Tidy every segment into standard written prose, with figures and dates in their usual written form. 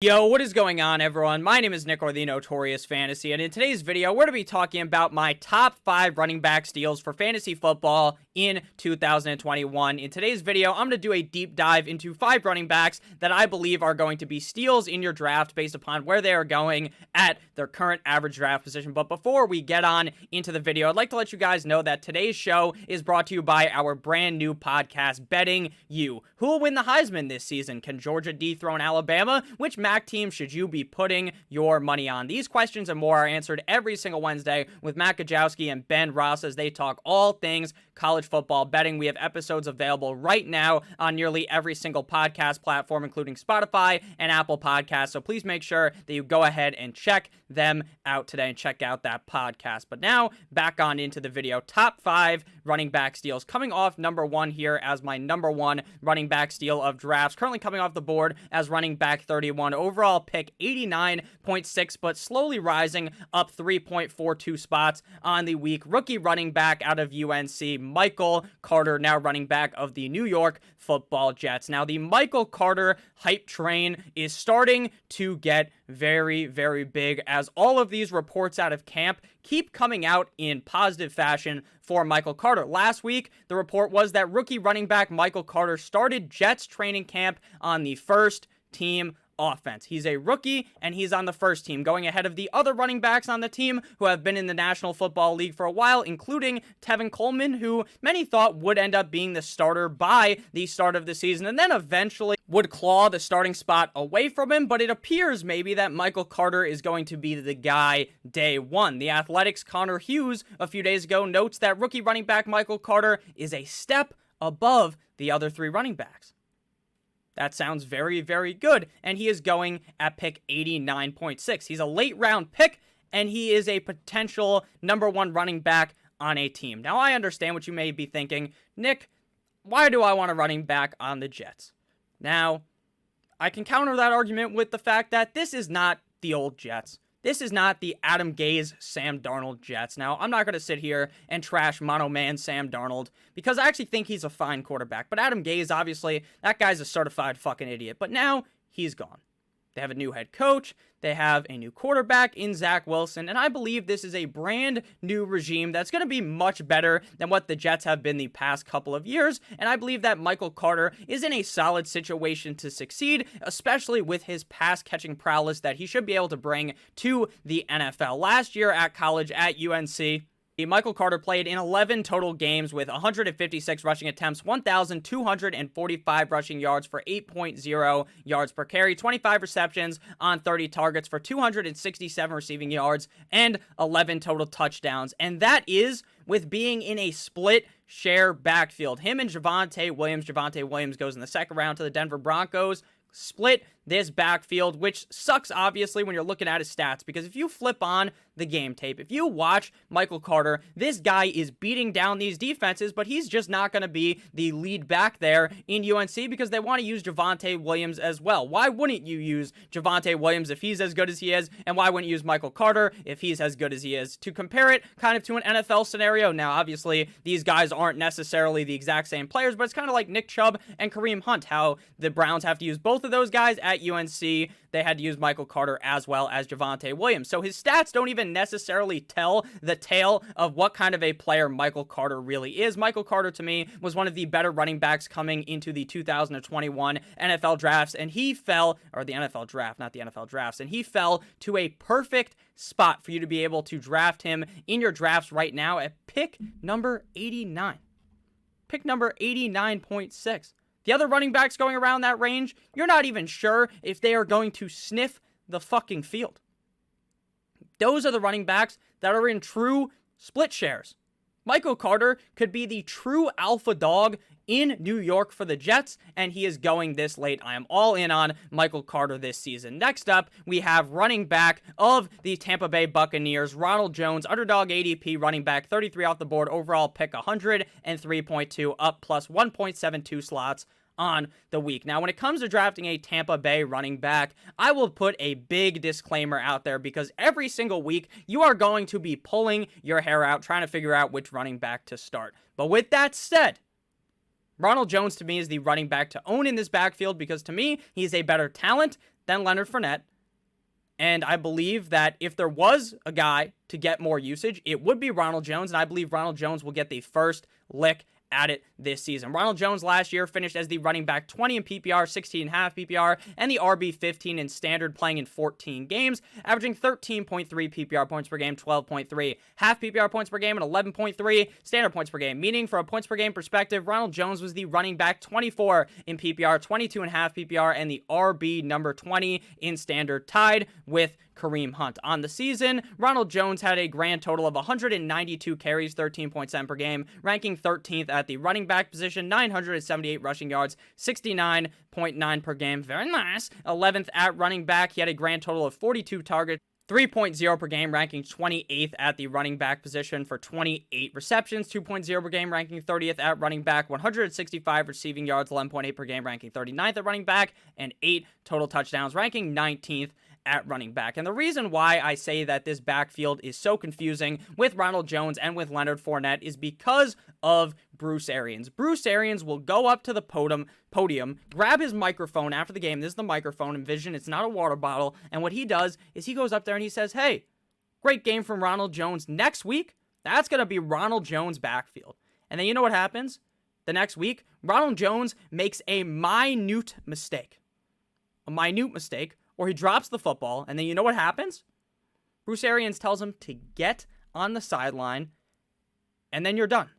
Yo, what is going on, everyone? My name is Nick, or the Notorious Fantasy, and in today's video, we're going to be talking about my top 5 running back steals for fantasy football in 2021. In today's video, I'm going to do a deep dive into 5 running backs that I believe are going to be steals in your draft based upon where they are going at their current average draft position. But before we get on into the video, I'd like to let you guys know that today's show is brought to you by our brand new podcast, Betting You. Who will win the Heisman this season? Can Georgia dethrone Alabama? Which MAC team should you be putting your money on? These questions and more are answered every single Wednesday with Matt Gajowski and Ben Ross as they talk all things college football betting. We have episodes available right now on nearly every single podcast platform, including Spotify and Apple Podcasts. So please make sure that you go ahead and check them out today and check out that podcast. But now back on into the video. Top 5 running back steals. Coming off number 1 here as my number 1 running back steal of drafts. Currently coming off the board as running back 31. Overall pick 89.6, but slowly rising up 3.42 spots on the week. Rookie running back out of UNC, Michael Carter, now running back of the New York Football Jets. Now, the Michael Carter hype train is starting to get very, very big as all of these reports out of camp keep coming out in positive fashion for Michael Carter. Last week, the report was that rookie running back Michael Carter started Jets training camp on the first team offense. He's a rookie, and he's on the first team, going ahead of the other running backs on the team who have been in the National Football League for a while, including Tevin Coleman, who many thought would end up being the starter by the start of the season, and then eventually would claw the starting spot away from him, but it appears maybe that Michael Carter is going to be the guy day one. The Athletics' Connor Hughes a few days ago notes that rookie running back Michael Carter is a step above the other 3 running backs. That sounds very, very good, and he is going at pick 89.6. He's a late round pick, and he is a potential number 1 running back on a team. Now, I understand what you may be thinking. Nick, why do I want a running back on the Jets? Now, I can counter that argument with the fact that this is not the old Jets. This is not the Adam Gase, Sam Darnold Jets. Now, I'm not going to sit here and trash mono man Sam Darnold because I actually think he's a fine quarterback. But Adam Gase, obviously, that guy's a certified fucking idiot. But now, he's gone. They have a new head coach. They have a new quarterback in Zach Wilson. And I believe this is a brand new regime that's going to be much better than what the Jets have been the past couple of years. And I believe that Michael Carter is in a solid situation to succeed, especially with his pass catching prowess that he should be able to bring to the NFL. Last year at college at UNC, Michael Carter played in 11 total games with 156 rushing attempts, 1,245 rushing yards for 8.0 yards per carry, 25 receptions on 30 targets for 267 receiving yards, and 11 total touchdowns. And that is with being in a split share backfield. Him and Javonte Williams. Javonte Williams goes in the second round to the Denver Broncos. Split this backfield, which sucks obviously when you're looking at his stats, because if you flip on the game tape, if you watch Michael Carter, this guy is beating down these defenses, but he's just not going to be the lead back there in UNC because they want to use Javonte Williams as well. Why wouldn't you use Javonte Williams if he's as good as he is, and why wouldn't you use Michael Carter if he's as good as he is? To compare it kind of to an NFL scenario, now obviously these guys aren't necessarily the exact same players, but it's kind of like Nick Chubb and Kareem Hunt, how the Browns have to use both of those guys at UNC. They had to use Michael Carter as well as Javonte Williams. So his stats don't even necessarily tell the tale of what kind of a player Michael Carter really is. Michael Carter, to me, was one of the better running backs coming into the 2021 NFL drafts, and he fell, or the NFL draft, not the NFL drafts, and he fell to a perfect spot for you to be able to draft him in your drafts right now at pick number 89. Pick number 89.6. The other running backs going around that range, you're not even sure if they are going to sniff the fucking field. Those are the running backs that are in true split shares. Michael Carter could be the true alpha dog in New York for the Jets, and he is going this late. I am all in on Michael Carter this season. Next up, we have running back of the Tampa Bay Buccaneers, Ronald Jones, underdog ADP running back, 33 off the board, overall pick 103.2, up plus 1.72 slots on the week. Now, when it comes to drafting a Tampa Bay running back, I will put a big disclaimer out there because every single week you are going to be pulling your hair out trying to figure out which running back to start. But with that said, Ronald Jones to me is the running back to own in this backfield because to me, he's a better talent than Leonard Fournette. And I believe that if there was a guy to get more usage, it would be Ronald Jones. And I believe Ronald Jones will get the first lick at it this season. Ronald Jones last year finished as the running back 20 in PPR, 16.5 PPR, and the RB 15 in standard, playing in 14 games, averaging 13.3 PPR points per game, 12.3 half PPR points per game, and 11.3 standard points per game. Meaning, from a points per game perspective, Ronald Jones was the running back 24 in PPR, 22.5 PPR, and the RB number 20 in standard, tied with Kareem Hunt. On the season, Ronald Jones had a grand total of 192 carries, 13.7 per game, ranking 13th at the running back position, 978 rushing yards, 69.9 per game. Very nice. 11th at running back. He had a grand total of 42 targets, 3.0 per game, ranking 28th at the running back position for 28 receptions, 2.0 per game, ranking 30th at running back, 165 receiving yards, 11.8 per game, ranking 39th at running back, and 8 total touchdowns, ranking 19th at running back. And the reason why I say that this backfield is so confusing with Ronald Jones and with Leonard Fournette is because of Bruce Arians. Bruce Arians will go up to the podium, grab his microphone after the game. This is the microphone. Envision it's not a water bottle. And what he does is he goes up there and he says, hey, great game from Ronald Jones. Next week, that's going to be Ronald Jones' backfield. And then you know what happens? The next week, Ronald Jones makes a minute mistake. Or he drops the football, and then you know what happens? Bruce Arians tells him to get on the sideline, and then you're done.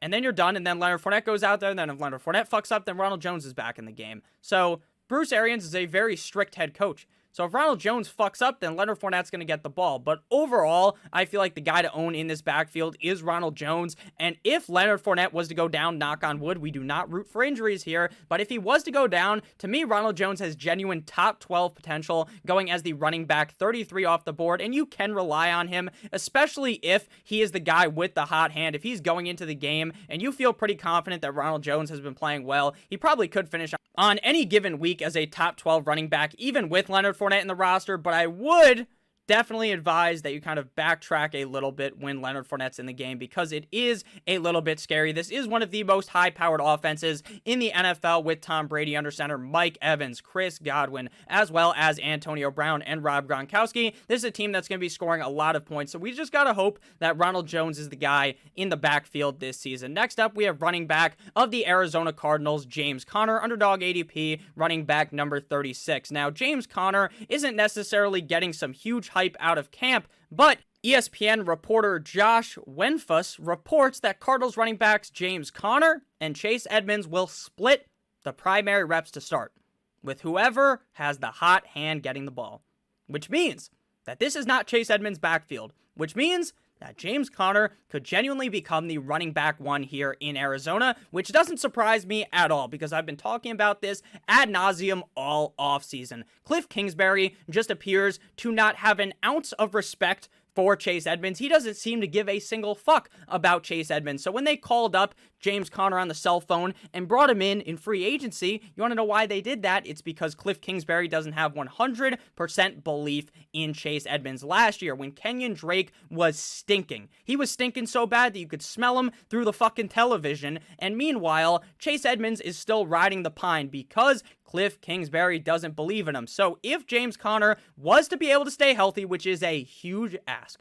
And then Leonard Fournette goes out there, and then if Leonard Fournette fucks up, then Ronald Jones is back in the game. So Bruce Arians is a very strict head coach. So if Ronald Jones fucks up, then Leonard Fournette's going to get the ball. But overall, I feel like the guy to own in this backfield is Ronald Jones. And if Leonard Fournette was to go down, knock on wood, we do not root for injuries here. But if he was to go down, to me, Ronald Jones has genuine top 12 potential, going as the running back 33 off the board. And you can rely on him, especially if he is the guy with the hot hand. If he's going into the game and you feel pretty confident that Ronald Jones has been playing well, he probably could finish on any given week as a top 12 running back, even with Leonard Fournette in the roster. But I would definitely advise that you kind of backtrack a little bit when Leonard Fournette's in the game, because it is a little bit scary. This is one of the most high-powered offenses in the NFL, with Tom Brady under center, Mike Evans, Chris Godwin, as well as Antonio Brown and Rob Gronkowski. This is a team that's going to be scoring a lot of points, so we just got to hope that Ronald Jones is the guy in the backfield this season. Next up, we have running back of the Arizona Cardinals, James Conner, underdog ADP, running back number 36. Now, James Conner isn't necessarily getting some huge hype out of camp, but ESPN reporter Josh Wenfuss reports that Cardinals running backs James Conner and Chase Edmonds will split the primary reps to start, with whoever has the hot hand getting the ball, which means that this is not Chase Edmonds' backfield, which means that James Conner could genuinely become the running back one here in Arizona, which doesn't surprise me at all, because I've been talking about this ad nauseum all offseason. Cliff Kingsbury just appears to not have an ounce of respect for Chase Edmonds. He doesn't seem to give a single fuck about Chase Edmonds. So when they called up James Conner on the cell phone and brought him in free agency, you want to know why they did that? It's because Cliff Kingsbury doesn't have 100% belief in Chase Edmonds. Last year, when Kenyon Drake was stinking, he was stinking so bad that you could smell him through the fucking television. And meanwhile, Chase Edmonds is still riding the pine because Cliff Kingsbury doesn't believe in him. So if James Conner was to be able to stay healthy, which is a huge ask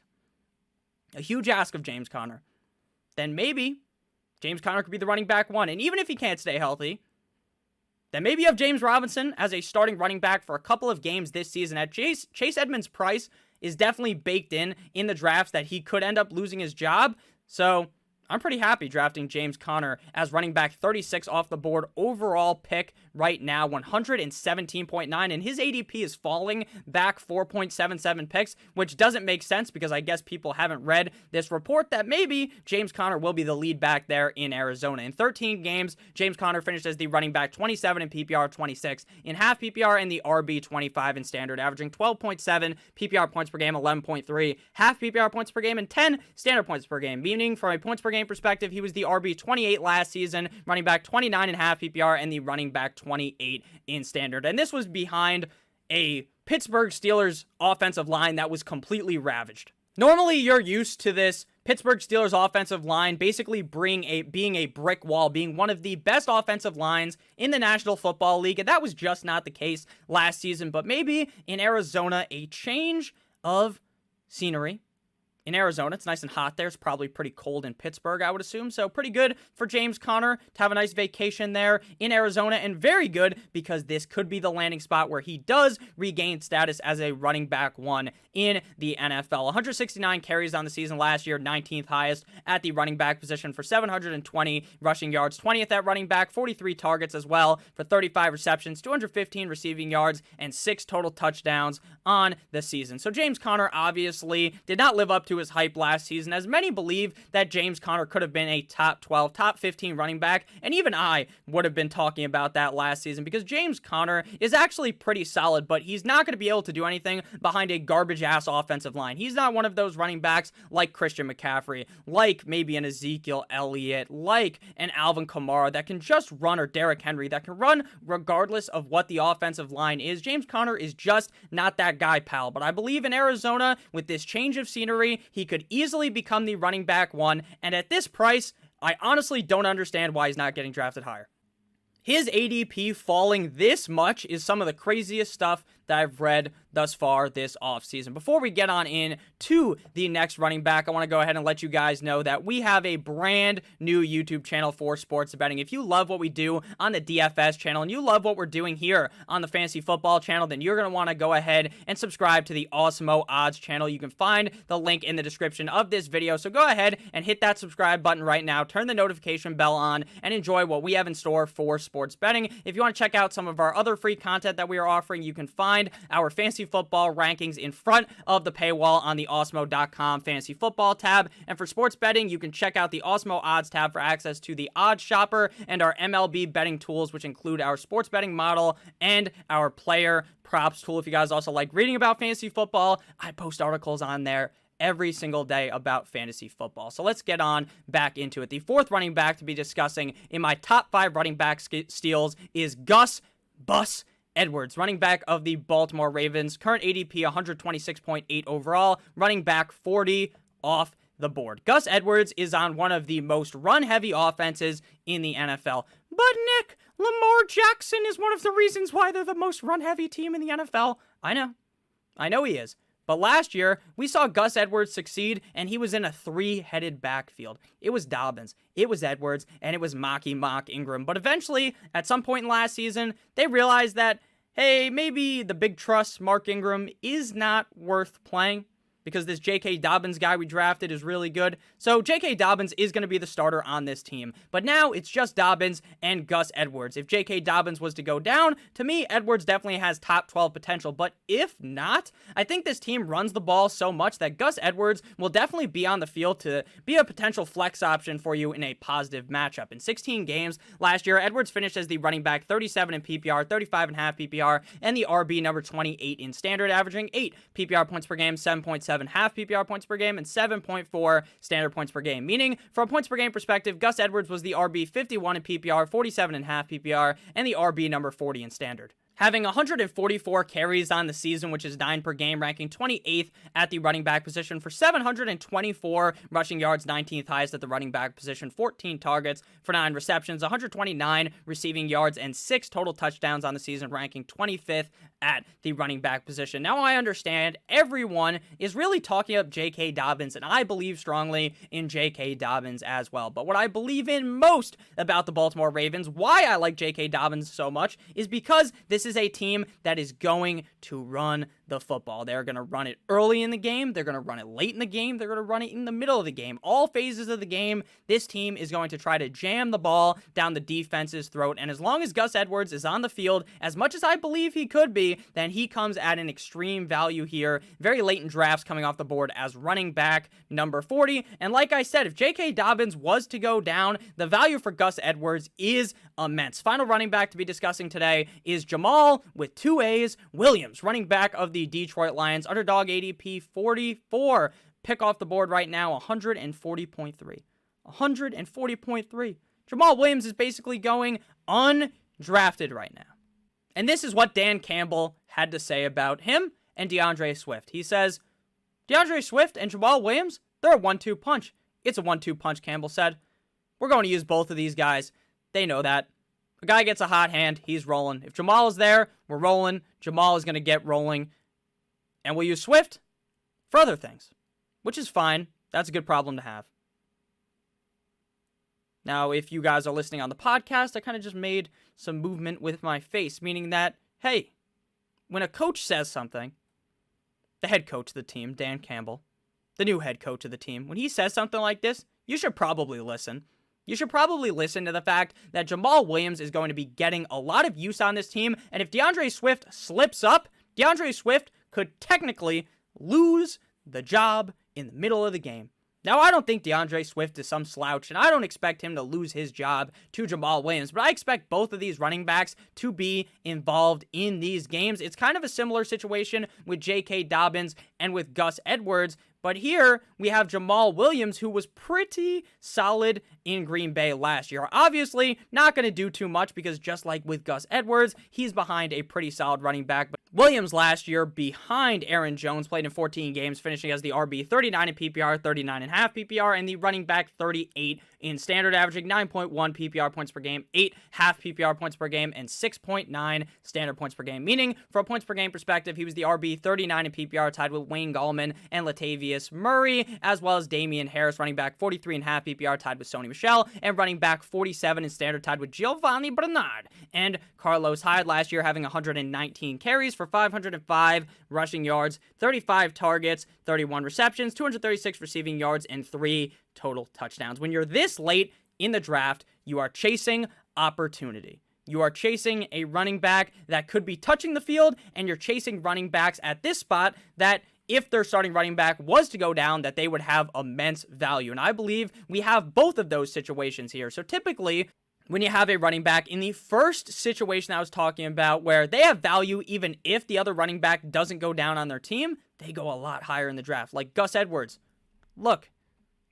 of James Conner, then maybe James Conner could be the running back one. And even if he can't stay healthy, then maybe you have James Robinson as a starting running back for a couple of games this season. At Chase Edmonds' price is definitely baked in the drafts that he could end up losing his job. So I'm pretty happy drafting James Conner as running back 36 off the board. Overall pick right now, 117.9, and his ADP is falling back 4.77 picks, which doesn't make sense because I guess people haven't read this report that maybe James Conner will be the lead back there in Arizona. In 13 games, James Conner finished as the running back 27 in PPR, 26 in half PPR, and the RB 25 in standard, averaging 12.7 PPR points per game, 11.3 half PPR points per game, and 10 standard points per game, meaning from a points per game perspective, he was the RB 28 last season, running back 29 in half PPR, and the running back 28 in standard. And this was behind a Pittsburgh Steelers offensive line that was completely ravaged. Normally, you're used to this Pittsburgh Steelers offensive line basically being a brick wall, being one of the best offensive lines in the National Football League, and that was just not the case last season. But maybe in Arizona, a change of scenery. In Arizona, it's nice and hot there. It's probably pretty cold in Pittsburgh, I would assume. So pretty good for James Conner to have a nice vacation there in Arizona, and very good because this could be the landing spot where he does regain status as a running back one in the NFL. 169 carries on the season last year, 19th highest at the running back position for 720 rushing yards, 20th at running back, 43 targets as well for 35 receptions, 215 receiving yards, and 6 total touchdowns on the season. So James Conner obviously did not live up to his hype last season, as many believe that James Conner could have been a top 12, top 15 running back, and even I would have been talking about that last season because James Conner is actually pretty solid, but he's not going to be able to do anything behind a garbage-ass offensive line. He's not one of those running backs like Christian McCaffrey, like maybe an Ezekiel Elliott, like an Alvin Kamara that can just run, or Derrick Henry that can run regardless of what the offensive line is. James Conner is just not that guy, pal, but I believe in Arizona, with this change of scenery, he could easily become the running back one, and at this price, I honestly don't understand why he's not getting drafted higher. His ADP falling this much is some of the craziest stuff that I've read thus far this offseason. Before we get on in to the next running back, I want to go ahead and let you guys know that we have a brand new YouTube channel for sports betting. If you love what we do on the DFS channel and you love what we're doing here on the Fantasy Football channel, then you're going to want to go ahead and subscribe to the Awesemo Odds channel. You can find the link in the description of this video. So go ahead and hit that subscribe button right now, turn the notification bell on, and enjoy what we have in store for sports betting. If you want to check out some of our other free content that we are offering, you can find our fantasy football rankings in front of the paywall on the Awesemo.com fantasy football tab. And for sports betting, you can check out the Awesemo odds tab for access to the odds shopper and our MLB betting tools, which include our sports betting model and our player props tool. If you guys also like reading about fantasy football, I post articles on there every single day about fantasy football. So let's get on back into it. The fourth running back to be discussing in my top 5 running back steals is Gus Bus Edwards, running back of the Baltimore Ravens. Current ADP 126.8 overall, running back 40 off the board. Gus Edwards is on one of the most run-heavy offenses in the NFL. But Nick, Lamar Jackson is one of the reasons why they're the most run-heavy team in the NFL. I know he is. But last year, we saw Gus Edwards succeed, and he was in a 3-headed backfield. It was Dobbins, it was Edwards, and it was Mock Ingram. But eventually, at some point last season, they realized that, hey, maybe the big trust, Mark Ingram, is not worth playing, because this J.K. Dobbins guy we drafted is really good. So J.K. Dobbins is going to be the starter on this team. But now it's just Dobbins and Gus Edwards. If J.K. Dobbins was to go down, to me, Edwards definitely has top 12 potential. But if not, I think this team runs the ball so much that Gus Edwards will definitely be on the field to be a potential flex option for you in a positive matchup. In 16 games last year, Edwards finished as the running back 37 in PPR, 35.5 PPR, and the RB number 28 in standard, averaging 8 PPR points per game, 7.7 half PPR points per game, and 7.4 standard points per game. Meaning, from a points per game perspective, Gus Edwards was the RB 51 in PPR, 47.5 PPR, and the RB number 40 in standard. Having 144 carries on the season, which is 9 per game, ranking 28th at the running back position for 724 rushing yards, 19th highest at the running back position, 14 targets for 9 receptions, 129 receiving yards, and 6 total touchdowns on the season, ranking 25th at the running back position. Now, I understand everyone is really talking up J.K. Dobbins, and I believe strongly in J.K. Dobbins as well. But what I believe in most about the Baltimore Ravens, why I like J.K. Dobbins so much, is because this is a team that is going to run the football. They're going to run it early in the game. They're going to run it late in the game. They're going to run it in the middle of the game. All phases of the game, this team is going to try to jam the ball down the defense's throat. And as long as Gus Edwards is on the field, as much as I believe he could be, then he comes at an extreme value here. Very late in drafts coming off the board as running back number 40. And like I said, if J.K. Dobbins was to go down, the value for Gus Edwards is immense. Final running back to be discussing today is Jamaal, with 2 A's, Williams, running back of the Detroit Lions, underdog ADP 44. Pick off the board right now, 140.3. 140.3. Jamaal Williams is basically going undrafted right now. And this is what Dan Campbell had to say about him and DeAndre Swift. He says, DeAndre Swift and Jamaal Williams, They're a 1-2 punch. It's a 1-2 punch, Campbell said. We're going to use both of these guys. They know that. A guy gets a hot hand, he's rolling. If Jamaal is there, we're rolling. Jamaal is going to get rolling. And we'll use Swift for other things, which is fine. That's a good problem to have. Now, if you guys are listening on the podcast, I kind of just made some movement with my face, meaning that, hey, when a coach says something, the head coach of the team, Dan Campbell, the new head coach of the team, when he says something like this, you should probably listen. You should probably listen to the fact that Jamaal Williams is going to be getting a lot of use on this team, and if DeAndre Swift slips up, DeAndre Swift could technically lose the job in the middle of the game. Now, I don't think DeAndre Swift is some slouch, and I don't expect him to lose his job to Jamaal Williams, but I expect both of these running backs to be involved in these games. It's kind of a similar situation with J.K. Dobbins and with Gus Edwards, but here we have Jamaal Williams, who was pretty solid in Green Bay last year. Obviously, not going to do too much because just like with Gus Edwards, he's behind a pretty solid running back. But Williams last year, behind Aaron Jones, played in 14 games, finishing as the RB 39 in PPR, 39.5 PPR, and the running back 38 in standard, averaging 9.1 PPR points per game, 8 half PPR points per game, and 6.9 standard points per game. Meaning, from a points per game perspective, he was the RB 39 in PPR, tied with Wayne Gallman and Latavius Murray, as well as Damian Harris, running back 43.5 PPR, tied with Sony Michel, and running back 47 in standard, tied with Giovanni Bernard and Carlos Hyde, last year having 119 carries for 505 rushing yards, 35 targets, 31 receptions, 236 receiving yards, and 3 total touchdowns. When you're this late in the draft, you are chasing opportunity. You are chasing a running back that could be touching the field, and you're chasing running backs at this spot that, if their starting running back was to go down, that they would have immense value. And I believe we have both of those situations here. So typically, when you have a running back in the first situation I was talking about, where they have value even if the other running back doesn't go down on their team, they go a lot higher in the draft. Like Gus Edwards. Look,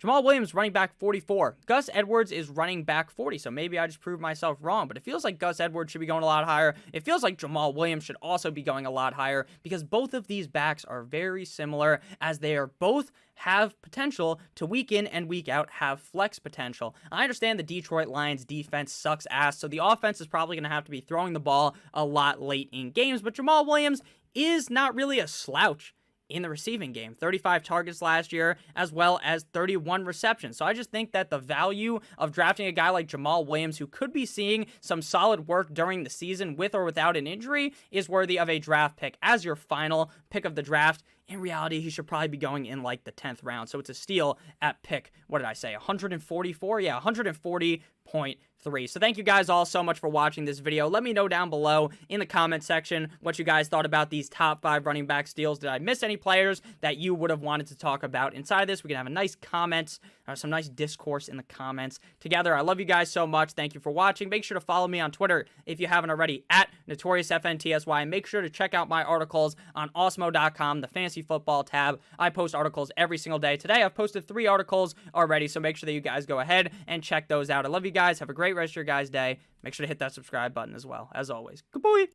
Jamaal Williams running back 44. Gus Edwards is running back 40, so maybe I just proved myself wrong, but it feels like Gus Edwards should be going a lot higher. It feels like Jamaal Williams should also be going a lot higher because both of these backs are very similar, as they are both have potential to week in and week out have flex potential. I understand the Detroit Lions defense sucks ass, so the offense is probably going to have to be throwing the ball a lot late in games, but Jamaal Williams is not really a slouch in the receiving game. 35 targets last year, as well as 31 receptions. So I just think that the value of drafting a guy like Jamaal Williams, who could be seeing some solid work during the season with or without an injury, is worthy of a draft pick as your final pick of the draft. In reality, he should probably be going in like the 10th round. So it's a steal at pick, what did I say, 144? Yeah, 140.3. So thank you guys all so much for watching this video. Let me know down below in the comment section what you guys thought about these top 5 running back steals. Did I miss any players that you would have wanted to talk about inside this? We can have a nice comments, some nice discourse in the comments together. I love you guys so much. Thank you for watching. Make sure to follow me on Twitter if you haven't already, at NotoriousFNTSY. And make sure to check out my articles on Awesemo.com, the fantasy football tab. I post articles every single day. Today, I've posted 3 articles already, so make sure that you guys go ahead and check those out. I love you guys. Have a great rest of your guys' day. Make sure to hit that subscribe button as well. As always, good boy.